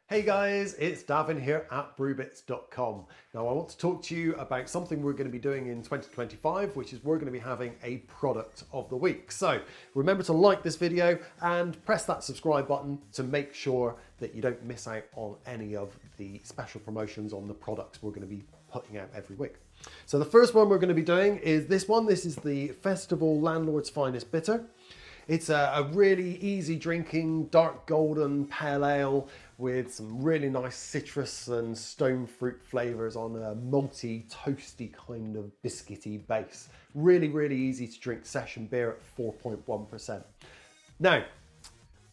Hey guys, it's Davin here at brewbits.com. Now I want to talk to you about something we're going to be doing in 2025, which is we're going to be having a product of the week. So remember to like this video and press that subscribe button to make sure that you don't miss out on any of the special promotions on the products we're going to be putting out every week. So the first one we're going to be doing is this one. This is the Festival Landlords Finest Bitter. It's a really easy drinking dark golden pale ale with some really nice citrus and stone fruit flavors on a malty, toasty kind of biscuity base. Really, really easy to drink session beer at 4.1%. Now,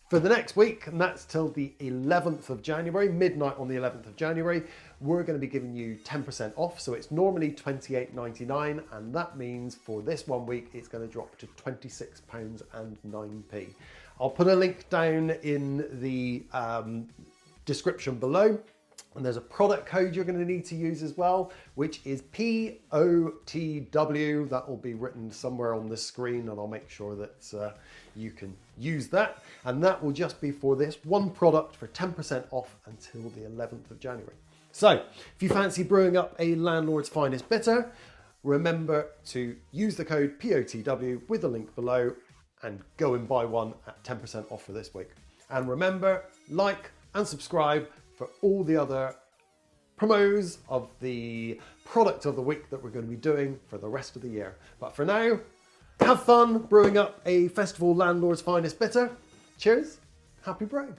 for the next week, and that's till the 11th of January, midnight on the 11th of January, we're going to be giving you 10% off. So it's normally £28.99, and that means for this 1 week, it's going to drop to £26.09. I'll put a link down in the description below. And there's a product code you're going to need to use as well, which is POTW. That will be written somewhere on the screen, and I'll make sure that you can use that. And that will just be for this one product for 10% off until the 11th of January. So if you fancy brewing up a Landlord's Finest Bitter, remember to use the code POTW with the link below and go and buy one at 10% off for this week. And remember, like and subscribe for all the other promos of the product of the week that we're going to be doing for the rest of the year. But for now, have fun brewing up a Festival Landlord's Finest Bitter. Cheers, happy brewing.